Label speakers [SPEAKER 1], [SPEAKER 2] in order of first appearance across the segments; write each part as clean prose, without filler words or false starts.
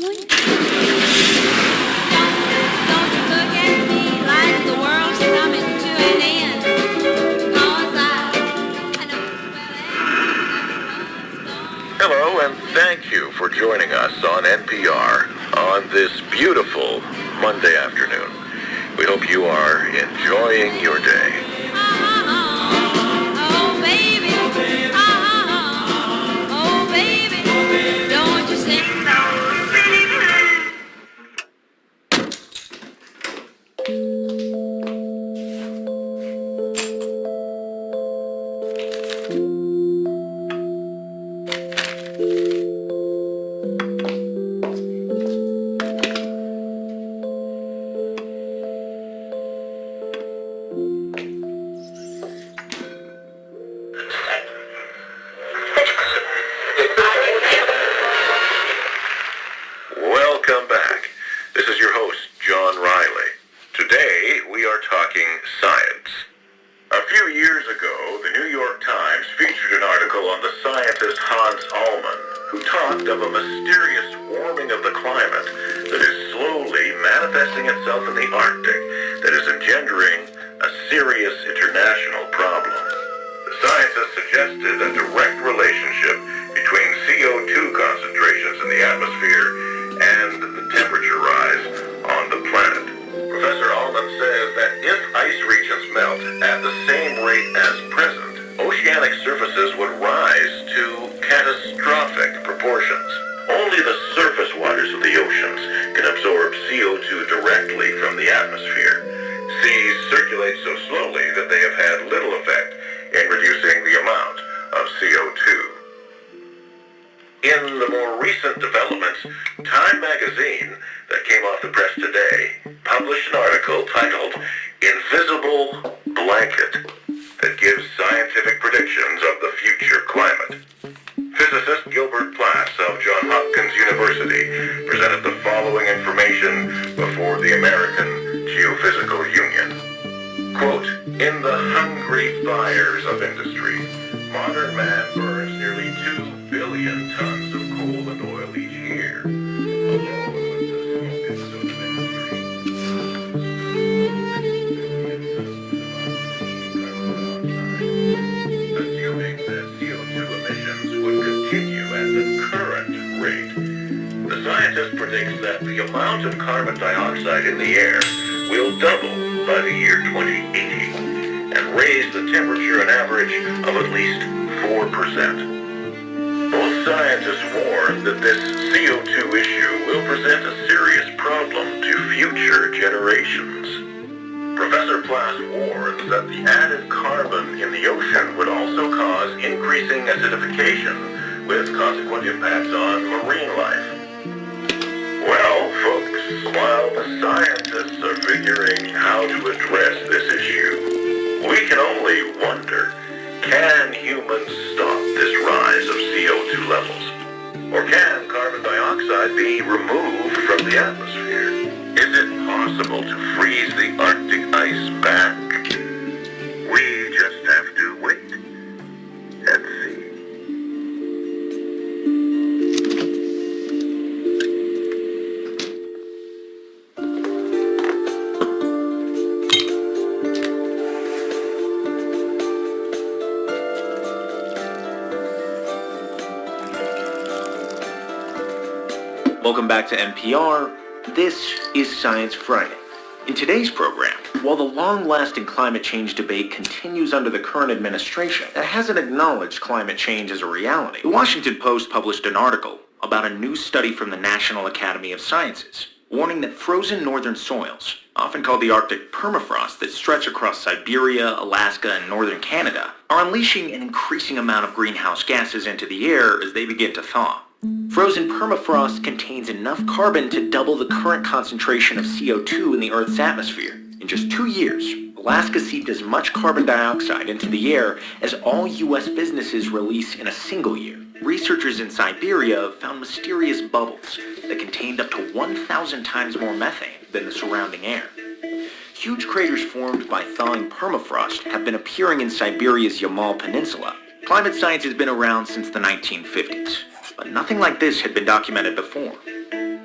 [SPEAKER 1] seriously? Don't you look at me like the world's coming to an end. 'Cause I know
[SPEAKER 2] Hello, and thank you for joining us on NPR on this beautiful Monday afternoon. We hope you are enjoying your day.
[SPEAKER 1] oh baby, oh baby, don't you say no.
[SPEAKER 2] Welcome back. This is your host, John Riley. Today, we are talking science. A few years ago, the New York Times featured an article on the scientist Hans Ullmann, who talked of a mysterious warming of the climate that is slowly manifesting itself in the Arctic that is engendering a serious international problem. The scientist suggested a direct relationship between CO2 concentrations in the atmosphere and the temperature rise on the planet. Professor Ullmann says that if ice regions melt at the same rate as present, oceanic surfaces would rise to catastrophic proportions. Only the surface waters of the oceans can absorb CO2 directly from the atmosphere. Seas circulate so slowly that they have had little effect in reducing the amount of CO2. In the more recent developments, Time magazine, that came off the press today, published an article titled Invisible Blanket that gives scientific predictions of the future climate. Physicist Gilbert Plass of Johns Hopkins University presented the following information before the American Geophysical Union. Quote, in the hungry fires of industry, modern man burns nearly 2 billion tons of coal and oil each year, along with the smoke and soot of industry. Assuming that CO2 emissions would continue at the current rate, the scientist predicts that the amount of carbon dioxide in the air will double by the year 2080 and raise the temperature an average of at least 4%. Both scientists warn that this CO2 issue will present a serious problem to future generations. Professor Plass warns that the added carbon in the ocean would also cause increasing acidification with consequent impacts on marine life. Well, folks, while the scientists are figuring how to address this issue, we can only wonder, can humans stop this rise of CO2 levels? Or can carbon dioxide be removed from the atmosphere? Is it possible to freeze the Arctic ice back? We just have to wait and see.
[SPEAKER 3] Welcome back to NPR. This is Science Friday. In today's program, while the long-lasting climate change debate continues under the current administration that hasn't acknowledged climate change as a reality, the Washington Post published an article about a new study from the National Academy of Sciences, warning that frozen northern soils, often called the Arctic permafrost that stretch across Siberia, Alaska, and northern Canada, are unleashing an increasing amount of greenhouse gases into the air as they begin to thaw. Frozen permafrost contains enough carbon to double the current concentration of CO2 in the Earth's atmosphere. In just 2 years, Alaska seeped as much carbon dioxide into the air as all U.S. businesses release in a single year. Researchers in Siberia found mysterious bubbles that contained up to 1,000 times more methane than the surrounding air. Huge craters formed by thawing permafrost have been appearing in Siberia's Yamal Peninsula. Climate science has been around since the 1950s. But nothing like this had been documented before.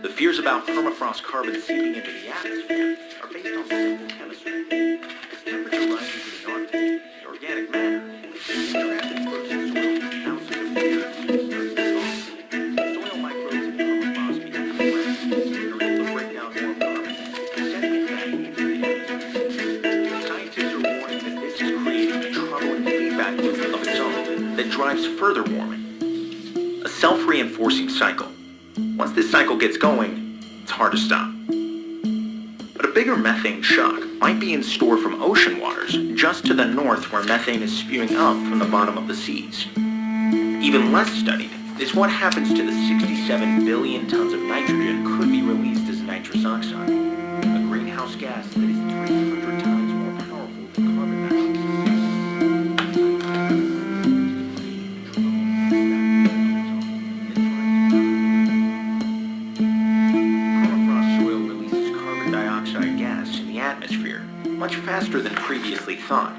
[SPEAKER 3] The Fears about permafrost carbon seeping into the atmosphere are based on simple chemistry. As temperature rises in the Arctic, the organic matter, which is trapped in frozen soil for thousands of years, starts dissolving. Soil microbes and permafrost begin to collapse and are able to break down more carbon, sending it back into the atmosphere. Scientists are warning that this is creating a troubling feedback loop of its own that drives further warming. A self-reinforcing cycle. Once this cycle gets going, it's hard to stop. But a bigger methane shock might be in store from ocean waters just to the north where methane is spewing up from the bottom of the seas. Even less studied is what happens to the 67 billion tons of nitrogen could be released as nitrous oxide, a greenhouse gas that is 300 times more powerful than carbon dioxide. Atmosphere, much faster than previously thought.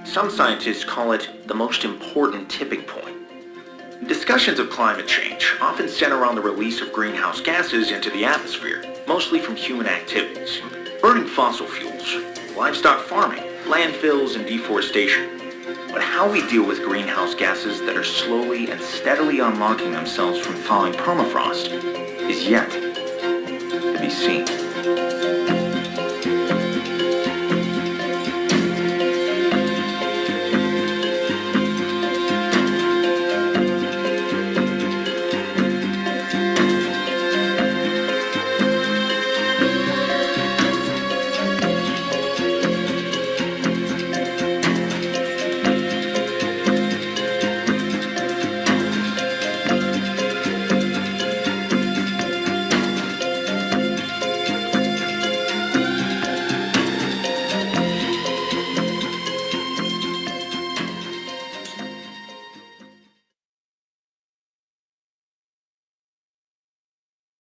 [SPEAKER 3] Some scientists call it the most important tipping point. Discussions of climate change often center on the release of greenhouse gases into the atmosphere, mostly from human activities, burning fossil fuels, livestock farming, landfills, and deforestation. But how we deal with greenhouse gases that are slowly and steadily unlocking themselves from thawing permafrost is yet to be seen.